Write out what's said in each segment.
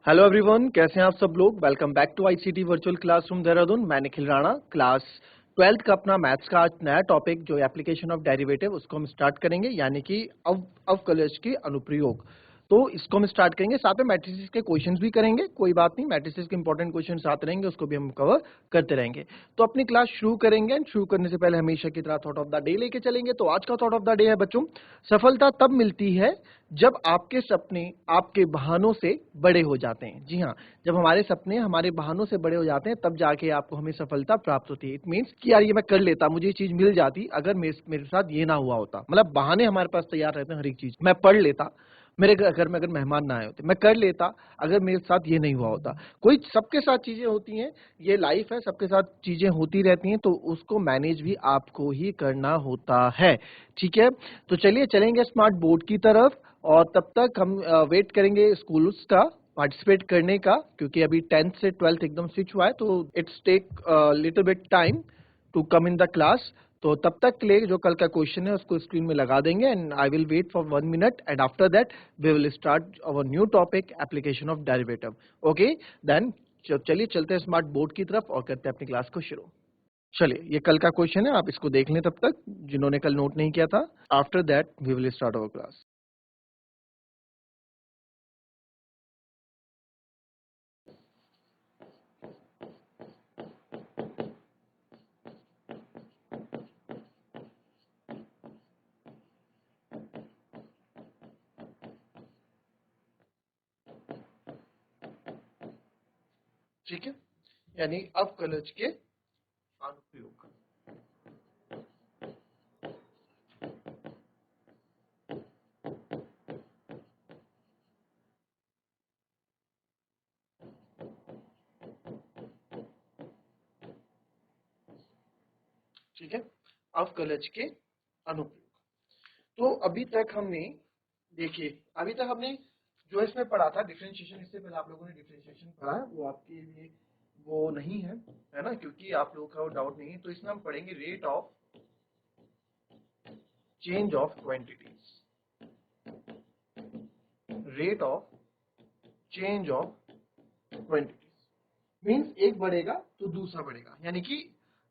Hello everyone, कैसे हैं आप सब लोग। Welcome back to ICT virtual classroom Dehradun. मैं निखिल राणा। क्लास 12th का अपना मैथ्स का आज नया टॉपिक जो एप्लीकेशन ऑफ डेरिवेटिव उसको हम स्टार्ट करेंगे, यानी कि अवकलज के अनुप्रयोग। तो इसको हम स्टार्ट करेंगे, साथ में मैट्रिसेस के क्वेश्चंस भी करेंगे। कोई बात नहीं, मैट्रिसेस के इंपॉर्टेंट क्वेश्चन साथ रहेंगे, उसको भी हम कवर करते रहेंगे। तो अपनी क्लास शुरू करेंगे एंड शुरू करने से पहले हमेशा की तरह थॉट ऑफ द डे लेके चलेंगे। तो आज का थॉट ऑफ द डे है बच्चों, सफलता तब मिलती है जब आपके सपने आपके बहानों से बड़े हो जाते हैं। जी हाँ, जब हमारे सपने हमारे बहानों से बड़े हो जाते हैं तब जाके आपको हमें सफलता प्राप्त होती है। इट मीन्स कि यार ये मैं कर लेता, मुझे ये चीज मिल जाती अगर मेरे साथ ये ना हुआ होता। मतलब बहाने हमारे पास तैयार रहते हैं हर एक चीज। मैं पढ़ लेता, मेरे घर में अगर मेहमान ना आए होते, मैं कर लेता अगर मेरे साथ ये नहीं हुआ होता। कोई सबके साथ चीजें होती हैं, ये लाइफ है, सबके साथ चीजें होती रहती हैं, तो उसको मैनेज भी आपको ही करना होता है। ठीक है, तो चलिए चलेंगे स्मार्ट बोर्ड की तरफ। और तब तक हम वेट करेंगे स्कूल्स का पार्टिसिपेट करने का, क्योंकि अभी 10th से 12th एकदम स्विच हुआ है, तो it's take little bit time to come in the class. तो तब तक के लिए जो कल का क्वेश्चन है उसको स्क्रीन में लगा देंगे and I will wait for 1 minute and after that we will start our new topic application of derivative. Okay, then चलिए चलते हैं स्मार्ट बोर्ड की तरफ और करते हैं अपनी क्लास को शुरू। चलिए, ये कल का क्वेश्चन है, आप इसको देख लें तब तक, जिन्होंने कल नोट नहीं किया था। After that we will start our class. ठीक है, यानी अवकलज के अनुप्रयोग। ठीक है, अवकलज के अनुप्रयोग। तो अभी तक हमने, देखिए अभी तक हमने जो इसमें पढ़ा था डिफरेंशिएशन, इससे पहले आप लोगों ने डिफरेंशिएशन पढ़ा है, वो आपके लिए वो नहीं है ना, क्योंकि आप लोगों का वो डाउट नहीं है। तो इसमें हम पढ़ेंगे rate of change of quantities, rate of change of quantities means एक बढ़ेगा तो दूसरा बढ़ेगा, यानी कि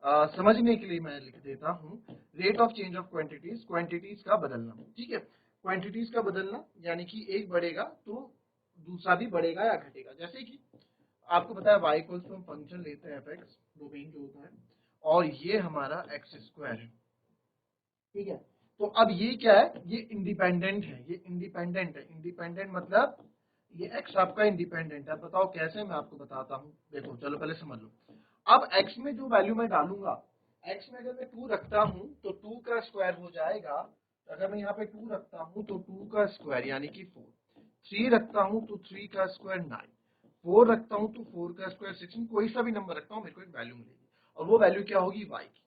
समझने के लिए मैं लिख देता हूं, rate of change of quantities, quantities का बदलना। ठीक है, क्वांटिटीज का बदलना यानी कि एक बढ़ेगा तो दूसरा भी बढ़ेगा या घटेगा। जैसे कि आपको पता है y इक्वल्स टू हम फंक्शन लेते हैं fx, डोमेन जो होता है, और ये हमारा x स्क्वायर है। ठीक है, तो अब ये क्या है, ये इंडिपेंडेंट है, ये इंडिपेंडेंट है। इंडिपेंडेंट मतलब ये x आपका इंडिपेंडेंट है। बताओ कैसे, मैं आपको बताता हूँ। देखो चलो पहले समझ लो। अब x में जो वैल्यू मैं डालूंगा, x में अगर मैं 2 रखता हूँ तो 2 का स्क्वायर हो जाएगा। अगर मैं यहाँ पे 2 रखता हूँ तो 2 का स्क्वायर यानी कि 4। 3 रखता हूँ तो 3 का स्क्वायर 9। 4 रखता हूँ तो 4 का स्क्वायर 16। कोई सा भी नंबर रखता हूँ, मेरे को एक वैल्यू मिलेगी, और वो वैल्यू क्या होगी, y की,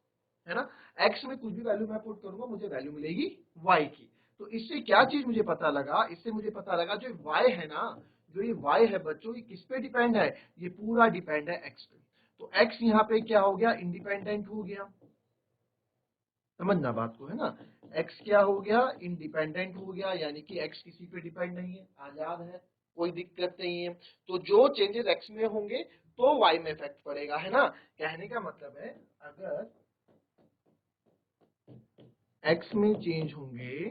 है ना। x में कुछ भी वैल्यू मैं पुट करूंगा, मुझे वैल्यू मिलेगी y की। तो इससे क्या चीज मुझे पता लगा, इससे मुझे पता लगा जो y है ना, जो ये y है बच्चों, ये किस पे डिपेंड है, ये पूरा डिपेंड है x पे। तो x यहाँ पे क्या हो गया, इंडिपेंडेंट हो गया। समझना बात को, है ना। x क्या हो गया, इंडिपेंडेंट हो गया, यानी कि x किसी पे डिपेंड नहीं है, आजाद है, कोई दिक्कत नहीं है। तो जो चेंजेस x में होंगे तो y में इफेक्ट पड़ेगा, है ना। कहने का मतलब है अगर x में चेंज होंगे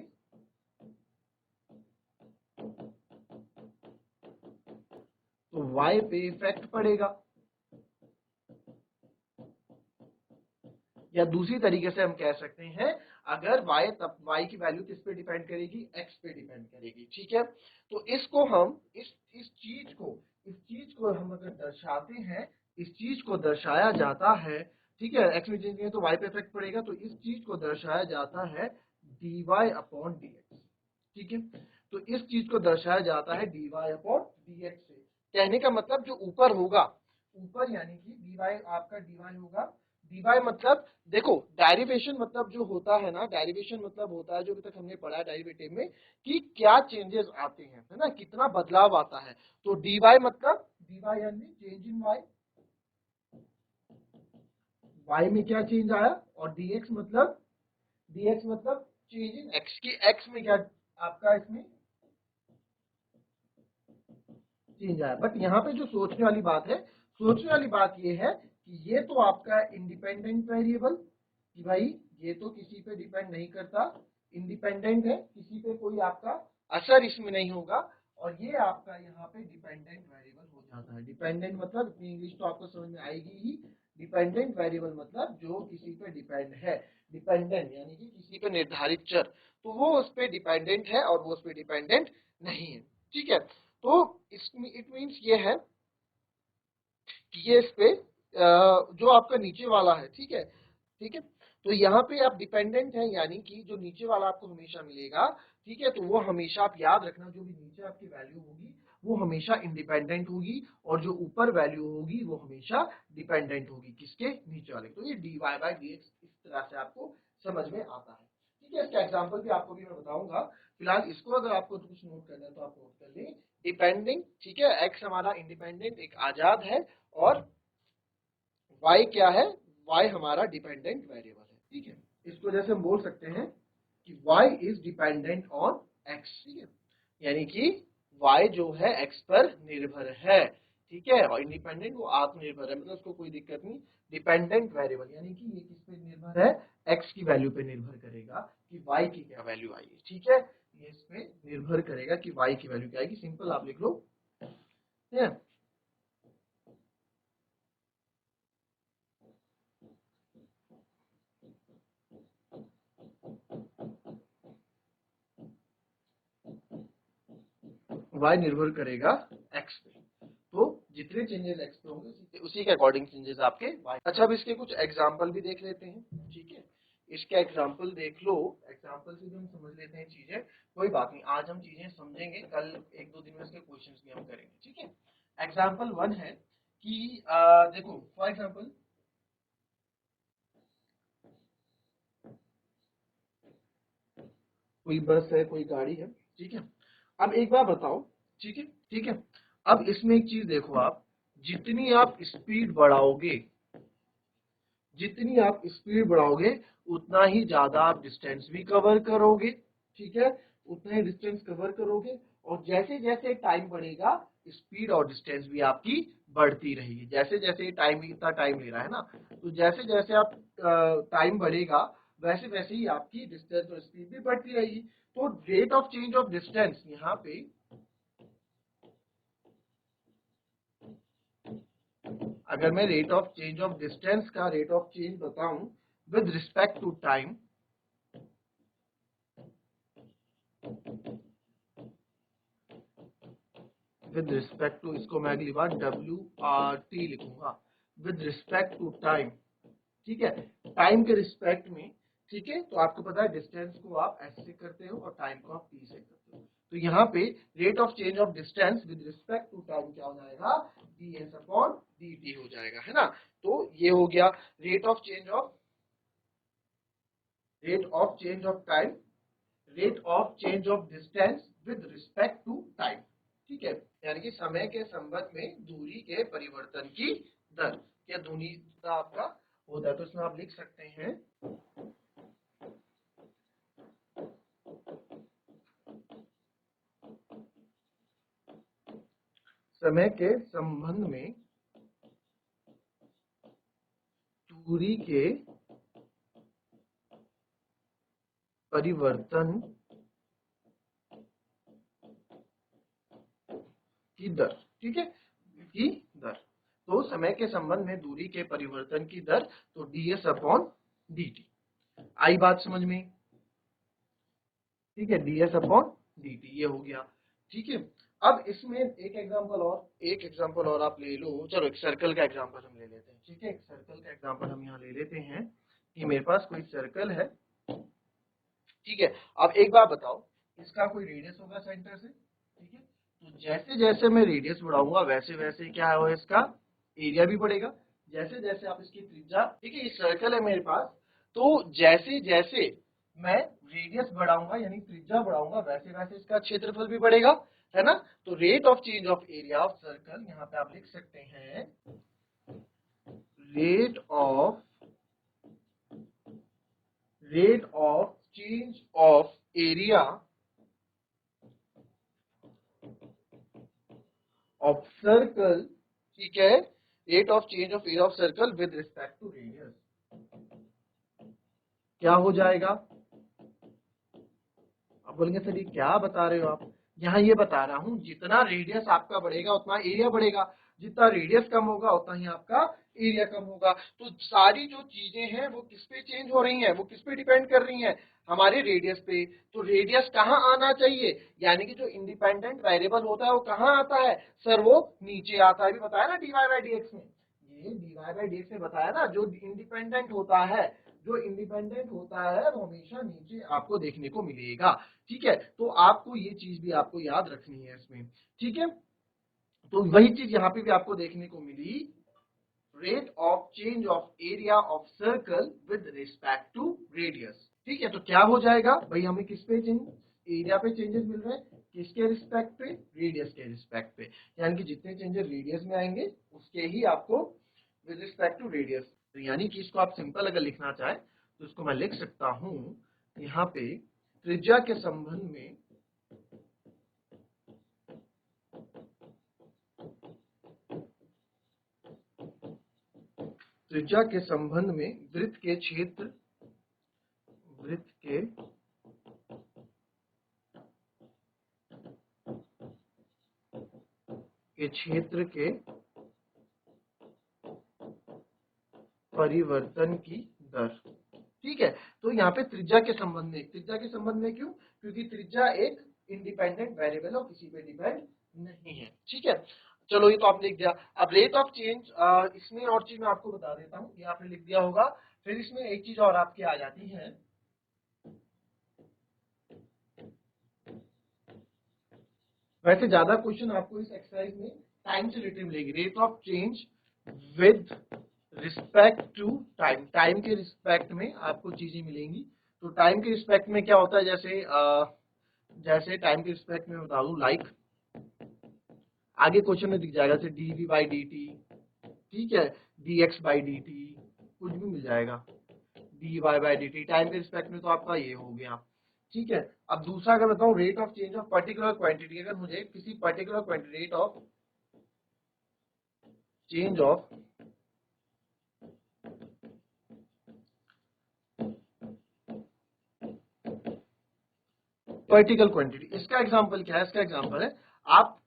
तो y पे इफेक्ट पड़ेगा। या दूसरी तरीके से हम कह सकते हैं, अगर y, तब y की वैल्यू किस पे डिपेंड करेगी, x पे डिपेंड करेगी। ठीक है, तो इसको हम इस चीज को हम अगर दर्शाते हैं, इस चीज को दर्शाया जाता है। ठीक है, x में चेंज है तो y पे इफेक्ट पड़ेगा, तो इस चीज को दर्शाया जाता है dy अपॉन dx। ठीक है, तो इस चीज को दर्शाया जाता है dy अपॉन dx से। कहने का मतलब जो ऊपर होगा, ऊपर यानी कि dy आपका dy होगा। dy मतलब देखो, डेरिवेशन मतलब जो होता है ना, डेरिवेशन मतलब होता है जो अभी तक हमने पढ़ा है डेरिवेटिव में, कि क्या चेंजेस आते हैं, है ना, कितना बदलाव आता है। तो dy मतलब dy यानी चेंज इन y, y में क्या चेंज आया, और dx मतलब चेंज इन x की, x में क्या आपका इसमें चेंज आया। बट यहाँ पे जो सोचने वाली बात है, सोचने वाली बात ये है कि ये तो आपका इंडिपेंडेंट वेरिएबल, कि भाई ये तो किसी पे डिपेंड नहीं करता, इंडिपेंडेंट है, किसी पे कोई आपका असर इसमें नहीं होगा, और ये आपका यहाँ पे डिपेंडेंट वेरिएबल हो जाता है। डिपेंडेंट मतलब इतनी इंग्लिश तो आपको समझ में आएगी ही। डिपेंडेंट वेरिएबल मतलब जो किसी पे डिपेंड है। डिपेंडेंट यानी कि किसी पे निर्धारित चर, तो वो उस पे डिपेंडेंट है और वो उस पे डिपेंडेंट नहीं है। ठीक है, तो इसमें इट मीन्स ये है कि ये इस पे जो आपका नीचे वाला है, ठीक है, ठीक है, तो यहाँ पे आप डिपेंडेंट है, यानी कि जो नीचे वाला आपको हमेशा मिलेगा, ठीक है, तो वो हमेशा आप याद रखना, जो भी नीचे आपकी वैल्यू होगी वो हमेशा इंडिपेंडेंट होगी, और जो ऊपर वैल्यू होगी वो हमेशा डिपेंडेंट होगी, किसके, नीचे वाले। तो ये dy बाई dx इस तरह से आपको समझ में आता है। ठीक है, इसका एग्जाम्पल भी आपको भी मैं बताऊंगा। फिलहाल इसको अगर आपको कुछ नोट करना है तो आप नोट कर लें। डिपेंडिंग, ठीक है, x हमारा इंडिपेंडेंट एक आजाद है, और y क्या है, y हमारा डिपेंडेंट वेरिएबल है। ठीक है, इसको जैसे हम बोल सकते हैं कि y is dependent on x, ठीक है, यानी कि y जो है x पर निर्भर है। ठीक है, और इंडिपेंडेंट वो आत्मनिर्भर है, मतलब उसको कोई दिक्कत नहीं। डिपेंडेंट वेरिएबल यानी कि ये किस पे निर्भर है, x की वैल्यू पे निर्भर करेगा कि y की क्या वैल्यू आएगी। ठीक है, ये इस पे निर्भर करेगा कि y की वैल्यू क्या आएगी। सिंपल आप लिख लो। ठीक है, y निर्भर करेगा x पे, तो जितने चेंजेस x पे होंगे उसी के अकॉर्डिंग चेंजेस आपके y। अच्छा, अब इसके कुछ एग्जांपल भी देख लेते हैं। ठीक है, इसके एग्जांपल देख लो, एग्जांपल से भी हम समझ लेते हैं चीजें। कोई बात नहीं, आज हम चीजें समझेंगे, कल एक दो दिन में इसके क्वेश्चंस भी हम करेंगे। ठीक है, एग्जांपल 1 है कि देखो फॉर एग्जांपल कोई बस है, कोई गाड़ी है। ठीक है, अब एक बार बताओ, ठीक है, ठीक है, अब इसमें एक चीज देखो, आप जितनी आप स्पीड बढ़ाओगे, जितनी आप स्पीड बढ़ाओगे उतना ही ज्यादा आप डिस्टेंस भी कवर करोगे। ठीक है, उतना ही डिस्टेंस कवर करोगे, और जैसे जैसे टाइम बढ़ेगा स्पीड और डिस्टेंस भी आपकी बढ़ती रहेगी। जैसे जैसे टाइम, इतना टाइम ले रहा है ना, तो जैसे जैसे आप टाइम बढ़ेगा वैसे वैसे ही आपकी डिस्टेंस और स्पीड भी बढ़ती रहेगी। तो rate of change of distance यहाँ पे, अगर मैं rate of change of distance का रेट ऑफ चेंज बताऊं with respect to time, with respect to, इसको मैं अगली बार WRT लिखूंगा, विद रिस्पेक्ट टू टाइम। ठीक है, टाइम के रिस्पेक्ट में। ठीक है, तो आपको पता है डिस्टेंस को आप S से करते हो और टाइम को आप T से करते हो, तो यहाँ पे rate of change of distance with respect to time क्या हो जाएगा, ds अपॉन dt हो जाएगा, है ना। तो ये हो गया rate of change of, rate of change of time, rate of change of distance with respect to time. ठीक है, यानी कि समय के संबंध में दूरी के परिवर्तन की दर, या दूरी का आपका होता है, तो इसमें आप लिख सकते हैं समय के संबंध में दूरी के परिवर्तन की दर। ठीक है, की दर, तो समय के संबंध में दूरी के परिवर्तन की दर, तो ds अपॉन dt। आई बात समझ में, ठीक है, ds अपॉन dt ये हो गया। ठीक है, अब इसमें एक एग्जांपल और, एक एग्जांपल और आप ले लो। चलो एक सर्कल का एग्जांपल हम ले लेते हैं। ठीक है, एक सर्कल का एग्जांपल हम यहाँ ले लेते हैं कि मेरे पास कोई सर्कल है। ठीक है, अब एक बात बताओ, इसका कोई रेडियस होगा सेंटर से। ठीक है, तो जैसे जैसे मैं रेडियस बढ़ाऊंगा वैसे वैसे क्या है, इसका एरिया भी बढ़ेगा। जैसे जैसे आप इसकी त्रिज्या, ठीक है, ये सर्कल है मेरे पास, तो जैसे जैसे मैं रेडियस बढ़ाऊंगा यानी त्रिज्या बढ़ाऊंगा वैसे वैसे इसका क्षेत्रफल भी बढ़ेगा, है ना। तो rate of change of area of circle, यहाँ पे आप लिख सकते हैं rate of, rate of change of area of circle, ठीक है, rate of change of area of circle with respect to radius, क्या हो जाएगा? आप बोलेंगे सर ये क्या बता रहे हो आप? यहाँ ये बता रहा हूं जितना रेडियस आपका बढ़ेगा उतना एरिया बढ़ेगा, जितना रेडियस कम होगा उतना ही आपका एरिया कम होगा। तो सारी जो चीजें हैं वो किस पे चेंज हो रही हैं, वो किस पे डिपेंड कर रही हैं? हमारे रेडियस पे। तो रेडियस कहाँ आना चाहिए, यानी कि जो इंडिपेंडेंट वेरिएबल होता है वो कहाँ आता है सर? वो नीचे आता है। अभी बताया ना डीवाई बाई डी एक्स में, ये डीवाई बाई डी एक्स में बताया ना, जो इंडिपेंडेंट होता है, जो इंडिपेंडेंट होता है वो हमेशा नीचे आपको देखने को मिलेगा। ठीक है, तो आपको ये चीज भी आपको याद रखनी है इसमें। ठीक है, तो वही चीज यहाँ पे भी आपको देखने को मिली, rate of change of area of circle with respect to radius. ठीक है, तो क्या हो जाएगा भाई, हमें किस पे चेंज, एरिया पे चेंजेस मिल रहे हैं, किसके रिस्पेक्ट पे? रेडियस के रिस्पेक्ट पे। यानी कि जितने चेंजेस रेडियस में आएंगे उसके ही आपको विद रिस्पेक्ट टू रेडियस। तो यानी कि इसको आप सिंपल अगर लिखना चाहें तो इसको मैं लिख सकता हूं यहाँ पे, त्रिज्या के संबंध में त्रिज्या के संबंध में वृत्त के क्षेत्र, वृत्त के क्षेत्र के परिवर्तन की दर। ठीक है, तो यहाँ पे त्रिज्या के संबंध में, त्रिज्या के संबंध में क्यों? क्योंकि त्रिज्या एक इंडिपेंडेंट वेरिएबल और किसी पे डिपेंड नहीं है। ठीक है, चलो ये तो आपने लिख दिया। अब रेट ऑफ चेंज, इसमें और चीज मैं आपको बता देता हूँ, ये आपने लिख दिया होगा। फिर इसमें एक चीज और आपकी आ जाती है, वैसे ज्यादा क्वेश्चन आपको इस एक्सरसाइज में टाइम से रिलेटेड मिलेगी। Rate of change with respect to time, time के रिस्पेक्ट में आपको चीजें मिलेंगी। तो टाइम के रिस्पेक्ट में क्या होता है, जैसे टाइम के रिस्पेक्ट में बता दूं, लाइक आगे क्वेश्चन में दिख जाएगा, जैसे d v by d t, ठीक है, d x by d t, कुछ भी मिल जाएगा, d y by d t. Time के रिस्पेक्ट में तो आपका ये हो गया। ठीक है, अब दूसरा अगर बताऊं, rate of change of particular quantity, अगर मुझे किसी particular quantity, rate of change of particular quantity, इसका एग्जांपल क्या है? इसका एग्जांपल है, आप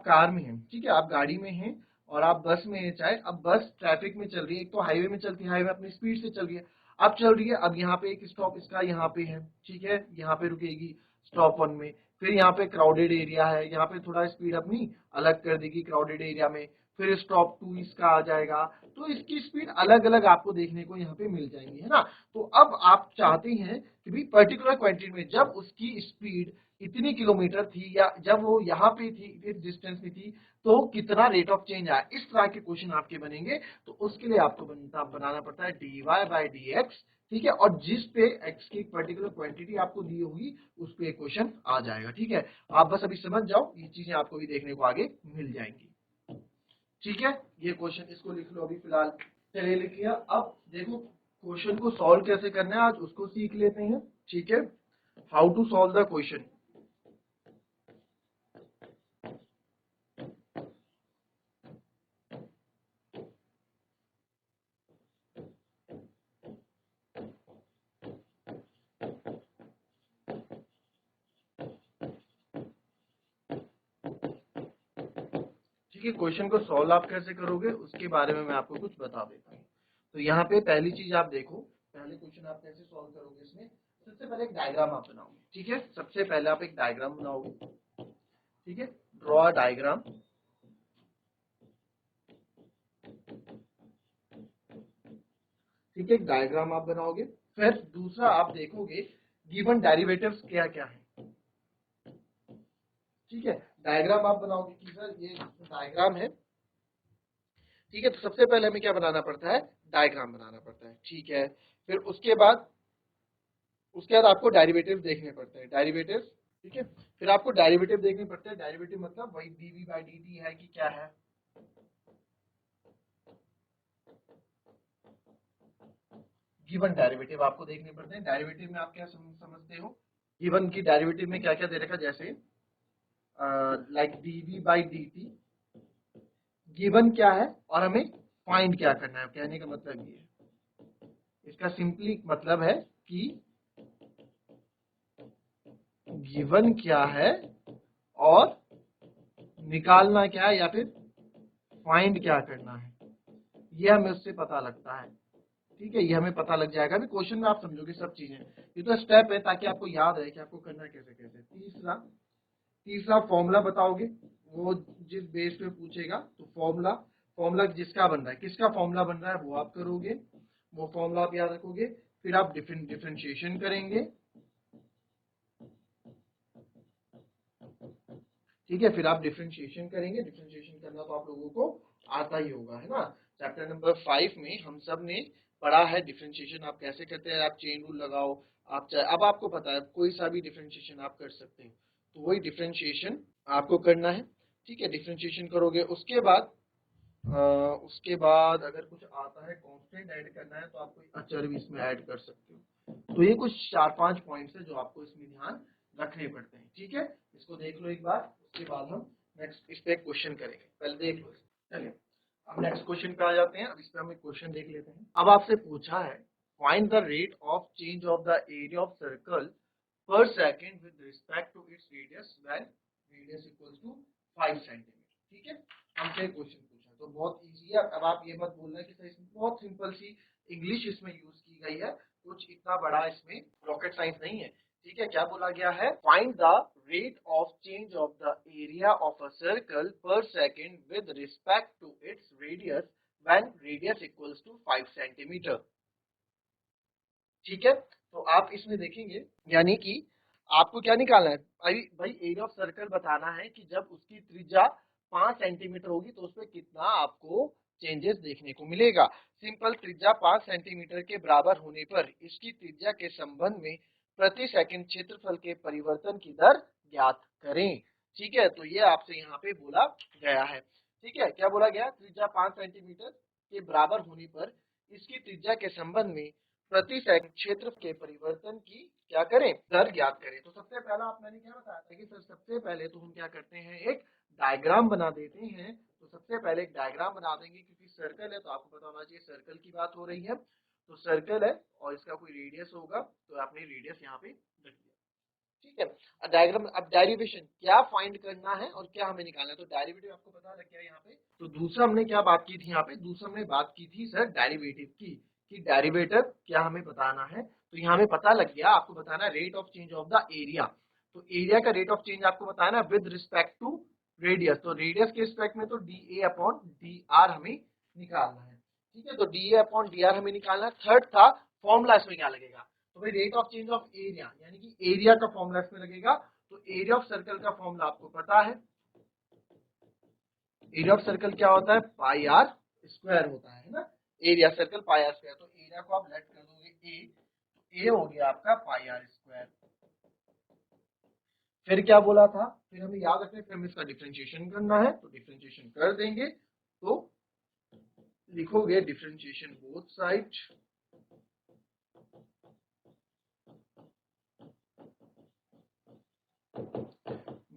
कार में हैं, ठीक है, आप गाड़ी में हैं और आप बस में हैं, चाहे अब बस ट्रैफिक में चल रही है, एक तो हाईवे में चलती है, हाईवे अपनी स्पीड से चल रही है, अब चल रही है, अब यहाँ पे एक स्टॉप इसका यहाँ पे है, ठीक है, यहाँ पे रुकेगी स्टॉप 1 में, फिर यहाँ पे क्राउडेड एरिया है, यहाँ पे थोड़ा स्पीड अपनी अलग कर देगी क्राउडेड एरिया में, फिर स्टॉप 2 इसका आ जाएगा। तो इसकी स्पीड अलग अलग आपको देखने को यहाँ पे मिल जाएंगी, है ना। तो अब आप चाहते हैं कि भी पर्टिकुलर क्वांटिटी में जब उसकी स्पीड इतनी किलोमीटर थी, या जब वो यहाँ पे थी, इस डिस्टेंस में थी, तो कितना रेट ऑफ चेंज आया, इस तरह के क्वेश्चन आपके बनेंगे। तो उसके लिए आपको बनाना पड़ता है d y by d x, ठीक है, और जिस पे एक्स की पर्टिकुलर क्वांटिटी आपको दी होगी उस पे क्वेश्चन आ जाएगा। ठीक है, आप बस अभी समझ जाओ, ये चीजें आपको भी देखने को आगे मिल जाएंगी। ठीक है, ये क्वेश्चन इसको लिख लो अभी फिलहाल। चलिए लिख लिया। अब देखो क्वेश्चन को सॉल्व कैसे करना है, आज उसको सीख लेते हैं। ठीक है, how to solve the question. ठीक है, क्वेश्चन को सॉल्व आप कैसे करोगे उसके बारे में मैं आपको कुछ बता देता हूँ। तो यहाँ पे पहली चीज आप देखो, पहले क्वेश्चन आप कैसे सॉल्व करोगे इसमें, सबसे पहले एक डायग्राम आप बनाओगे। ठीक है, सबसे पहले आप एक डायग्राम बनाओगे। ठीक है, ड्रॉ डायग्राम। ठीक है, एक डायग्राम आप बनाओगे। फिर दूसरा आप देखोगे गिवन डेरिवेटिव्स क्या क्या है। ठीक है, डायग्राम आप बनाओगे कि सर ये डायग्राम है। ठीक है, तो सबसे पहले हमें क्या बनाना पड़ता है, डायग्राम बनाना पड़ता है। ठीक है, फिर उसके बाद आपको डेरिवेटिव देखने पड़ते हैं, डेरिवेटिव। ठीक है, फिर आपको डेरिवेटिव देखने पड़ते हैं। डेरिवेटिव मतलब वही डीवी बाई डी है कि क्या है, गिवन डेरिवेटिव आपको देखने पड़ते हैं। डेरिवेटिव में आप क्या समझते हो, गिवन की डेरिवेटिव में क्या क्या दे रखा, जैसे like dv by dt given क्या है और हमें फाइंड क्या करना है। कहने का मतलब ये है, इसका सिंपली मतलब है कि गिवन क्या है और निकालना क्या है या फिर फाइंड क्या करना है, ये हमें उससे पता लगता है। ठीक है, ये हमें पता लग जाएगा। अभी क्वेश्चन में आप समझोगे सब चीजें, ये तो स्टेप है ताकि आपको याद रहे कि आपको करना कैसे कैसे। तीसरा फॉर्मूला बताओगे, वो जिस बेस पे पूछेगा तो फॉर्मूला जिसका बन रहा है, किसका फॉर्मूला बन रहा है वो आप करोगे, वो फॉर्मूला आप याद रखोगे। फिर आप डिफरेंशिएशन करेंगे, ठीक है, फिर आप डिफरेंशिएशन करेंगे। डिफरेंशिएशन करना तो आप लोगों को आता ही होगा, है ना। चैप्टर नंबर 5 में हम सब ने पढ़ा है डिफरेंशिएशन आप कैसे करते हैं। आप चेन रूल लगाओ, आप अब आपको पता है कोई सा भी डिफरेंशिएशन आप कर सकते हो, तो वही डिफरेंशिएशन आपको करना है। ठीक है, डिफरेंशिएशन करोगे, उसके बाद अगर कुछ आता है कांस्टेंट ऐड करना है तो आप कोई अचर भी इसमें ऐड कर सकते हो। तो ये कुछ 4-5 पॉइंट्स है जो आपको इसमें ध्यान रखने पड़ते हैं। ठीक है, इसको देख लो एक बार, उसके बाद हम नेक्स्ट इस पे क्वेश्चन करेंगे। पहले देख लो, चलिए अब नेक्स्ट क्वेश्चन पे आ जाते हैं। अब इस पे हम एक क्वेश्चन देख लेते हैं। अब आपसे पूछा है find the rate of change of the area of circle per second with respect to its radius when radius equals to 5 centimetre. ठीक है, हमसे क्वेश्चन पूछा तो बहुत इजी है। अब आप ये मत बोलना कि सर इसमें बहुत सिंपल सी इंग्लिश इसमें यूज की गई है, कुछ इतना बड़ा इसमें रॉकेट साइंस नहीं है। ठीक है, क्या बोला गया है, find the rate of change of the area of a circle per second with respect to its radius when radius equals to 5 centimetre. ठीक है, तो आप इसमें देखेंगे यानी कि आपको क्या निकालना है भाई एरिया ऑफ सर्कल बताना है कि जब उसकी त्रिज्या 5 सेंटीमीटर होगी तो उसमें कितना आपको चेंजेस देखने को मिलेगा। सिंपल, त्रिज्या 5 सेंटीमीटर के बराबर होने पर इसकी त्रिज्या के संबंध में प्रति सेकंड क्षेत्रफल के परिवर्तन की दर ज्ञात करें। ठीक है, तो ये आपसे यहाँ पे बोला गया है। ठीक है, क्या बोला गया, त्रिज्या 5 सेंटीमीटर के बराबर होने पर इसकी त्रिज्या के संबंध में प्रति सेकंड क्षेत्र के परिवर्तन की क्या करें, दर ज्ञात करें। तो सबसे पहला आप मैंने क्या बताया था कि सर सबसे पहले तो हम क्या करते हैं, एक डायग्राम बना देते हैं। तो सबसे पहले एक डायग्राम बना देंगे क्योंकि सर्कल है तो आपको पता होना चाहिए सर्कल की बात हो रही है। तो सर्कल है और इसका कोई रेडियस होगा तो आपने रेडियस यहाँ पे रख दिया। ठीक है, डायग्राम। अब डेरिवेशन क्या फाइंड करना है और क्या हमें निकालना है, तो डेरिवेटिव आपको पता लग गया यहाँ पे। तो दूसरा हमने क्या बात की थी यहाँ पे, दूसरा हमने बात की थी सर डेरिवेटिव की, कि डेरिवेटिव क्या हमें बताना है। तो यहाँ हमें पता लग गया, आपको बताना है rate of change of the area. तो एरिया का रेट ऑफ चेंज आपको बताना है विद रिस्पेक्ट टू रेडियस। तो रेडियस के रिस्पेक्ट में तो डी ए अपॉन डी आर हमें निकालना है। ठीक है, तो डी ए अपॉन डी आर हमें निकालना है। थर्ड था फॉर्मूला, इसमें क्या लगेगा, तो भाई rate of change of area यानी कि एरिया का फॉर्मूला इसमें लगेगा। तो एरिया ऑफ सर्कल का फॉर्मूला आपको पता है, एरिया ऑफ सर्कल क्या होता है, पाई आर स्क्वायर होता है ना। Area circle pi r square, तो एरिया को आप लेट कर दोगे ए, तो ए हो गया आपका पाई आर स्क्वायर। फिर क्या बोला था, फिर हमें याद रखना है, फिर हमें इसका डिफरेंशिएशन करना है। तो डिफरेंशिएशन कर देंगे तो लिखोगे differentiation both side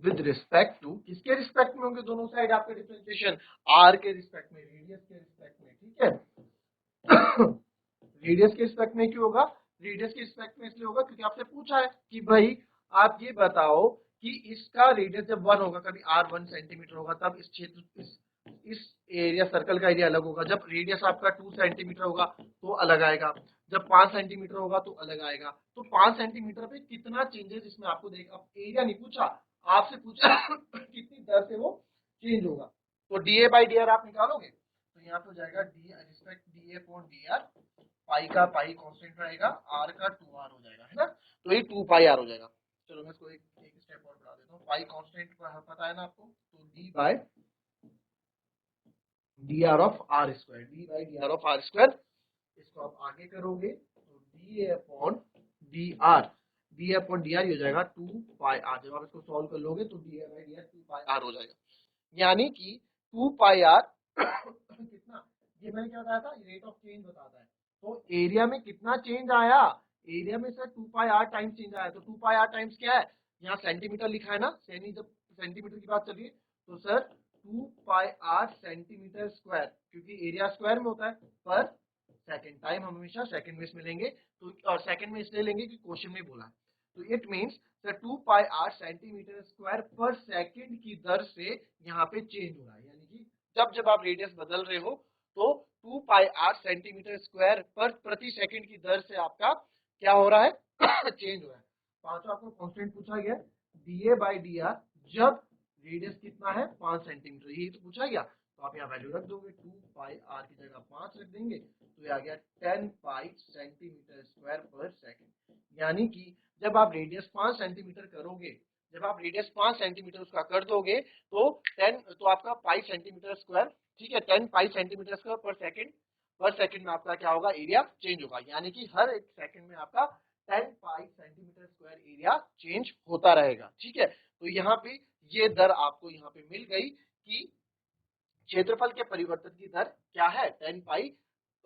with respect to, किसके रिस्पेक्ट में होंगे दोनों साइड आपके डिफरेंशिएशन, आर के रिस्पेक्ट में, रेडियस के रिस्पेक्ट में। ठीक है, रेडियस के रिस्पेक्ट में क्यों होगा, रेडियस के रिस्पेक्ट में इसलिए होगा क्योंकि आपसे पूछा है कि भाई आप ये बताओ कि इसका रेडियस जब 1 होगा, कभी r 1 सेंटीमीटर होगा, तब इस क्षेत्र इस एरिया सर्कल का एरिया अलग होगा। जब रेडियस आपका 2 सेंटीमीटर होगा तो अलग आएगा, जब 5 सेंटीमीटर होगा तो अलग आएगा। तो 5 सेंटीमीटर पे कितना चेंजेस इसमें आपको देगा, अब एरिया नहीं पूछा, आपसे पूछा कितनी दर से वो चेंज होगा। तो डीए बाई डी आर आप निकालोगे तो यहाँ पे हो जाएगा डी रिस्पेक्ट डी ए अपॉन डी आर, पाई का पाई कांस्टेंट रहेगा, आर का 2r हो जाएगा, है ना। तो ये 2 पाई आर हो जाएगा। चलो मैं इसको एक स्टेप और बढ़ा देता हूँ। पाई कांस्टेंट पता है ना आपको, तो d by d r of r square, d by d r of r square. इसको आप आगे करोगे तो डी ए अपॉन डी आर, डी ए अपॉन डी आर हो जाएगा 2 पाई आर। जब आप इसको सॉल्व कर लोगे तो d a by d r 2 pi r हो जाएगा, यानी कि 2 पाई आर कितना, ये मैंने क्या बताया था, रेट ऑफ चेंज बताता है। तो एरिया में कितना चेंज आया, एरिया में sir 2 pi r times change आया। तो 2 पाई आर टाइम्स क्या है, यहाँ सेंटीमीटर लिखा है ना, सेमी जब सेंटीमीटर की बात चलिए तो sir 2 pi R centimetre square, क्योंकि एरिया स्क्वायर में होता है, पर सेकंड। टाइम हम हमेशा सेकंड में इसमें लेंगे, तो और सेकंड में इसलिए लेंगे कि क्वेश्चन में बोला है। तो it means sir 2 pi R centimetre square पर सेकंड की दर से यहाँ पे चेंज हो रहा है, यानी कि जब जब आप रेडियस बदल रहे हो तो 2 पाई आर सेंटीमीटर स्क्वायर पर प्रति सेकंड की दर से आपका क्या हो रहा है चेंज हो रहा है। पांचवा आपको कांस्टेंट पूछा गया डीए बाई डी आर, जब रेडियस कितना है 5 सेंटीमीटर, यही तो पूछा गया। तो आप यहाँ वैल्यू रख दोगे, 2 पाई आर की जगह 5 रख देंगे, तो ये आ गया 10 पाई सेंटीमीटर स्क्वायर पर सेकंड। यानी कि जब आप रेडियस 5 सेंटीमीटर करोगे, जब आप रेडियस 5 सेंटीमीटर उसका कर दोगे तो 10 तो आपका पाई सेंटीमीटर स्क्वायर, ठीक है, 10 पाई सेंटीमीटर स्क्वायर पर सेकंड में आपका क्या होगा, एरिया चेंज होगा। यानी कि हर एक सेकंड में आपका 10 पाई सेंटीमीटर स्क्वायर एरिया चेंज होता रहेगा, ठीक है। तो यहाँ पे ये दर आपको यहाँ पे मिल गई कि क्षेत्रफल के परिवर्तन की दर क्या है, 10 पाई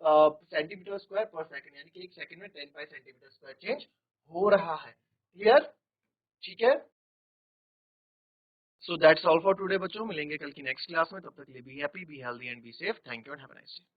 सेंटीमीटर स्क्वायर पर सेकंड, यानी कि एक सेकंड में 10 पाई सेंटीमीटर स्क्वायर चेंज हो रहा है। क्लियर, ठीक है। So that's all for today बच्चों, मिलेंगे कल की नेक्स्ट क्लास में, तब तक के लिए be happy, be healthy and be safe. Thank you and have a nice day.